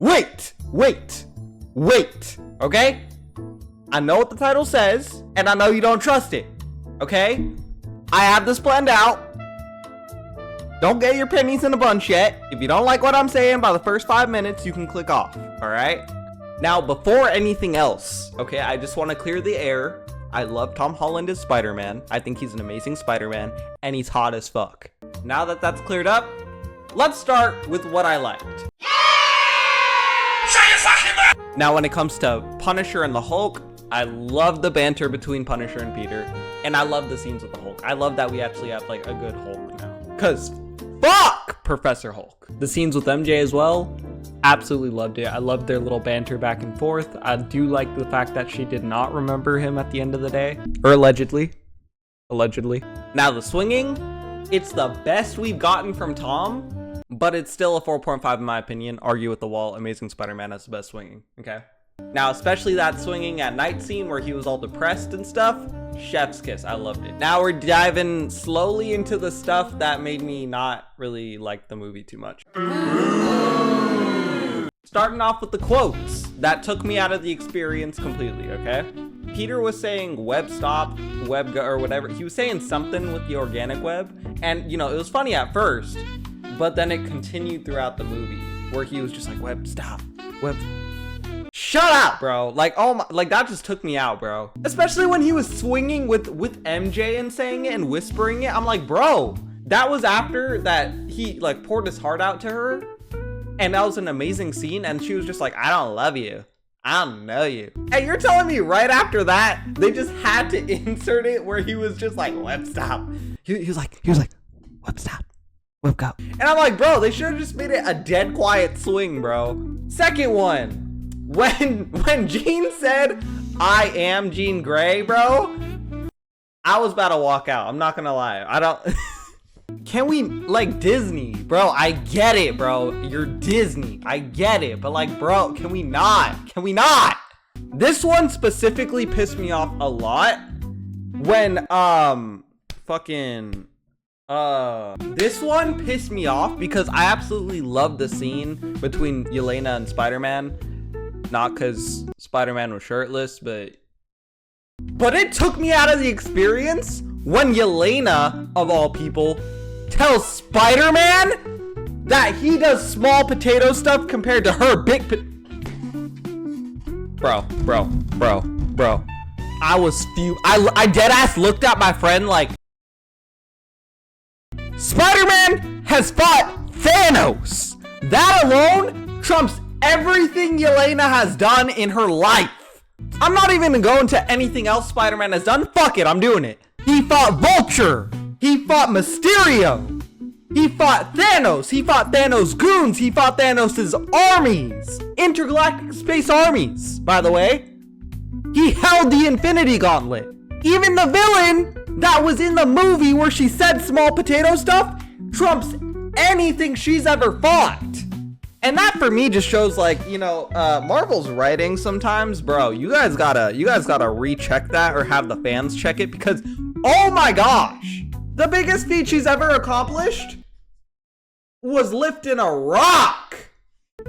Wait, okay? I know what the title says, and I know you don't trust it, okay? I have this planned out. Don't get your pennies in a bunch yet. If you don't like what I'm saying by the first 5 minutes, you can click off, all right? Now, before anything else, okay, I just want to clear the air. I love Tom Holland as Spider-Man. I think he's an amazing Spider-Man, and he's hot as fuck. Now that that's cleared up, let's start with what I liked. Now, when it comes to Punisher and the Hulk, I love the banter between Punisher and Peter, and I love the scenes with the Hulk. I love that we actually have like a good Hulk now, because fuck Professor Hulk. The scenes with MJ as well, absolutely loved it. I loved their little banter back and forth. I do like the fact that she did not remember him at the end of the day, or allegedly. Now the swinging, it's the best we've gotten from Tom, but it's still a 4.5 in my opinion. Argue with the wall, Amazing Spider-Man has the best swinging, okay? Now, especially that swinging at night scene where he was all depressed and stuff, chef's kiss, I loved it. Now we're diving slowly into the stuff that made me not really like the movie too much. Starting off with the quotes, that took me out of the experience completely, okay? Peter was saying web stop, web go, or whatever. He was saying something with the organic web, and you know, it was funny at first, but then it continued throughout the movie where he was just like, web stop, web. Shut up, bro. Like, oh my, like that just took me out, bro. Especially when he was swinging with MJ and saying it and whispering it. I'm like, bro, that was after that he like poured his heart out to her, and that was an amazing scene, and she was just like, I don't love you, I don't know you. And you're telling me right after that they just had to insert it where he was just like, web stop. He was like web stop, web go. And I'm like, bro, they should have just made it a dead quiet swing, bro. Second one, when Jean said, I am Jean Grey, bro, I was about to walk out. I'm not gonna lie. I don't... Can we, like, Disney, bro, I get it, bro. You're Disney. I get it. But, like, bro, can we not? Can we not? This one specifically pissed me off a lot when, this one pissed me off because I absolutely love the scene between Yelena and Spider-Man. Not because Spider-Man was shirtless, but it took me out of the experience when Yelena, of all people, tells Spider-Man that he does small potato stuff compared to her big Bro. I was I deadass looked at my friend like, Spider-Man has fought Thanos. That alone trumps everything Yelena has done in her life. I'm not even gonna go into anything else Spider-Man has done. Fuck it, I'm doing it. He fought Vulture. He fought Mysterio. He fought Thanos. He fought Thanos' goons. He fought Thanos' armies. Intergalactic space armies, by the way. He held the Infinity Gauntlet. Even the villain that was in the movie where she said small potato stuff trumps anything she's ever fought. And that for me just shows, like, you know, Marvel's writing sometimes, bro, you guys gotta recheck that or have the fans check it, because oh my gosh, the biggest feat she's ever accomplished was lifting a rock.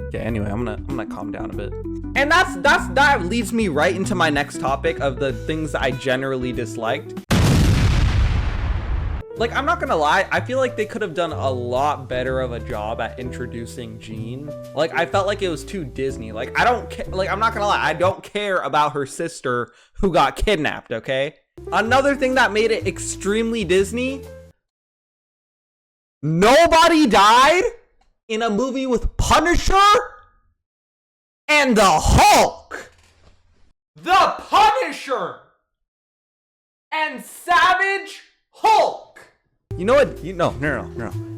Okay, anyway, I'm gonna calm down a bit. And that leads me right into my next topic of the things that I generally disliked. Like, I'm not gonna lie, I feel like they could have done a lot better of a job at introducing Jean. Like, I felt like it was too Disney. Like, I don't care, like, I'm not gonna lie, I don't care about her sister who got kidnapped, okay? Another thing that made it extremely Disney, nobody died in a movie with Punisher and the Hulk. The Punisher and Savage Hulk. You know what? No.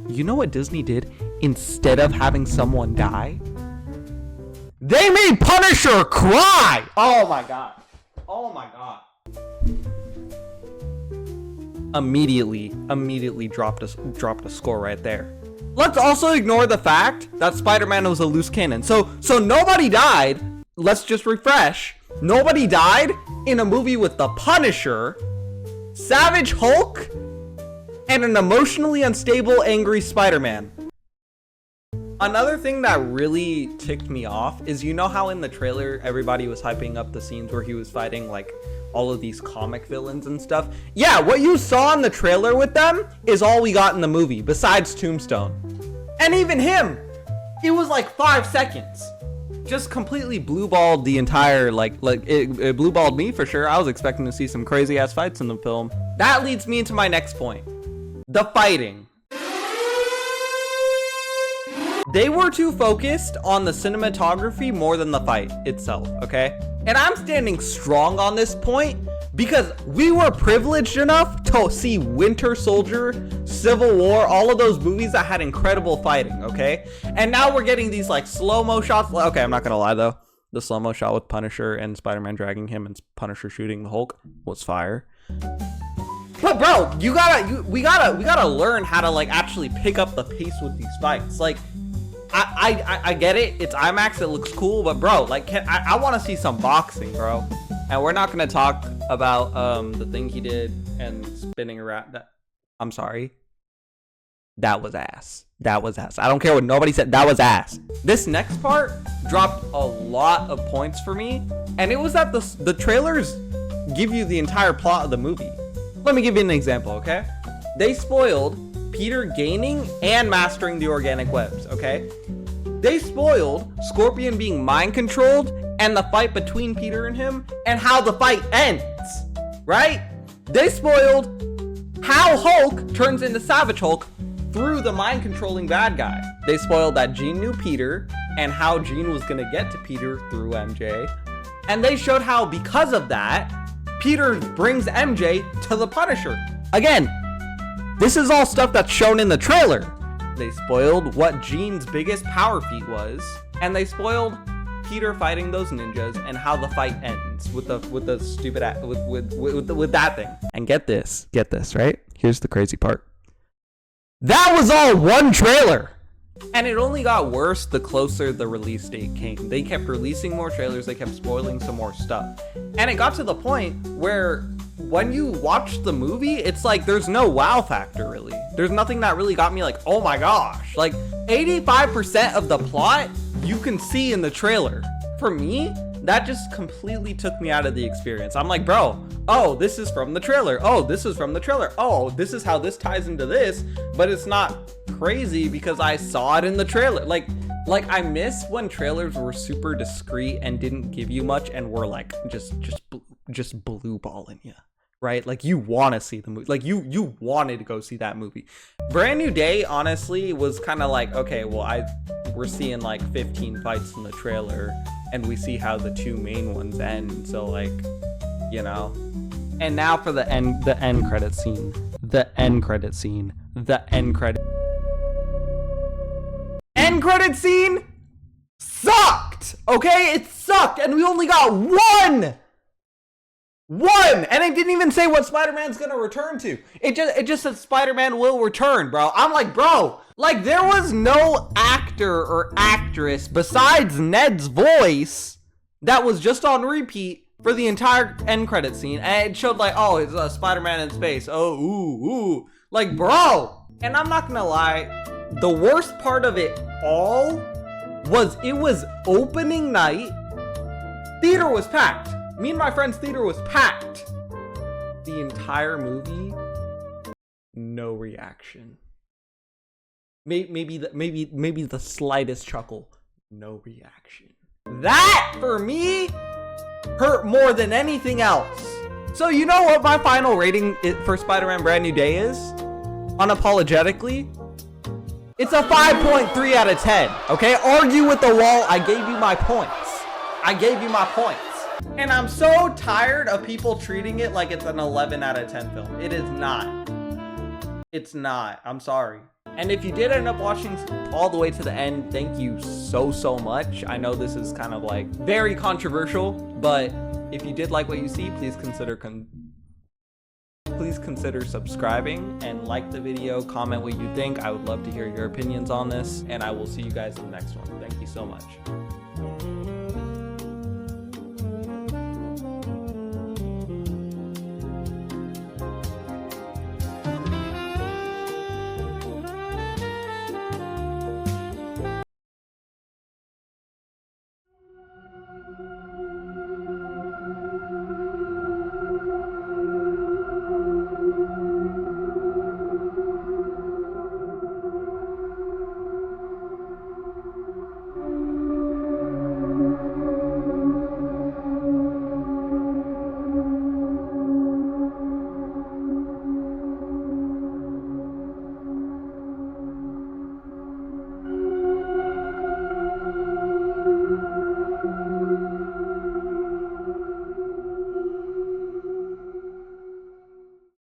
You know what Disney did instead of having someone die? They made Punisher cry. Oh my god. Oh my god. Immediately dropped a score right there. Let's also ignore the fact that Spider-Man was a loose cannon. So nobody died. Let's just refresh. Nobody died in a movie with the Punisher, Savage Hulk, and an emotionally unstable, angry Spider-Man. Another thing that really ticked me off is, you know how in the trailer everybody was hyping up the scenes where he was fighting like all of these comic villains and stuff? Yeah, what you saw in the trailer with them is all we got in the movie besides Tombstone. And even him, it was like 5 seconds. Just completely blue-balled the entire, it blue-balled me for sure. I was expecting to see some crazy-ass fights in the film. That leads me into my next point. The fighting. They were too focused on the cinematography more than the fight itself, okay? And I'm standing strong on this point because we were privileged enough to see Winter Soldier, Civil War, all of those movies that had incredible fighting, okay? And now we're getting these like slow-mo shots. Okay, I'm not gonna lie though. The slow-mo shot with Punisher and Spider-Man dragging him and Punisher shooting the Hulk was fire. But bro, we gotta learn how to like actually pick up the pace with these fights. Like, I get it. It's IMAX. It looks cool, but bro, like, I want to see some boxing, bro. And we're not gonna talk about the thing he did and spinning around. I'm sorry. That was ass. That was ass. I don't care what nobody said. That was ass. This next part dropped a lot of points for me, and it was that the trailers give you the entire plot of the movie. Let me give you an example, okay? They spoiled Peter gaining and mastering the organic webs, okay? They spoiled Scorpion being mind controlled and the fight between Peter and him and how the fight ends, right? They spoiled how Hulk turns into Savage Hulk through the mind controlling bad guy. They spoiled that Jean knew Peter and how Jean was gonna get to Peter through MJ. And they showed how, because of that, Peter brings MJ to the Punisher. Again, this is all stuff that's shown in the trailer. They spoiled what Jean's biggest power feat was, and they spoiled Peter fighting those ninjas and how the fight ends with the stupid with that thing. And get this, right? Here's the crazy part. That was all one trailer. And it only got worse the closer the release date came. They kept releasing more trailers, they kept spoiling some more stuff. And it got to the point where when you watch the movie, it's like there's no wow factor really. There's nothing that really got me like, oh my gosh. Like 85% of the plot you can see in the trailer. For me, that just completely took me out of the experience. I'm like, bro, oh, this is from the trailer. Oh, this is from the trailer. Oh, this is how this ties into this, but it's not crazy because I saw it in the trailer. Like I miss when trailers were super discreet and didn't give you much and were like just blue balling you, right? Like you want to see the movie, like you wanted to go see that movie. Brand New Day honestly was kind of like, okay, well, we're seeing like 15 fights in the trailer and we see how the two main ones end, so like, you know. And now for the end credit scene. End credit scene sucked, okay? It sucked, and we only got one, and it didn't even say what Spider-Man's gonna return to. It just said Spider-Man will return, bro. I'm like, bro, like there was no actor or actress besides Ned's voice that was just on repeat for the entire end credit scene, and it showed like, oh, it's Spider-Man in space. Oh, ooh, like, bro. And I'm not gonna lie, the worst part of it all was it was opening night. Theater was packed. Me and my friend's theater was packed. The entire movie, no reaction. Maybe the slightest chuckle. No reaction. That for me hurt more than anything else. So you know what my final rating for Spider-Man Brand New Day is? Unapologetically, it's a 5.3 out of 10. Okay, argue with the wall. I gave you my points. And I'm so tired of people treating it like it's an 11 out of 10 film. It is not. It's not. I'm sorry. And if you did end up watching all the way to the end, thank you so much. I know this is kind of like very controversial, but if you did like what you see, please consider subscribing and like the video, comment what you think. I would love to hear your opinions on this, and I will see you guys in the next one. Thank you so much.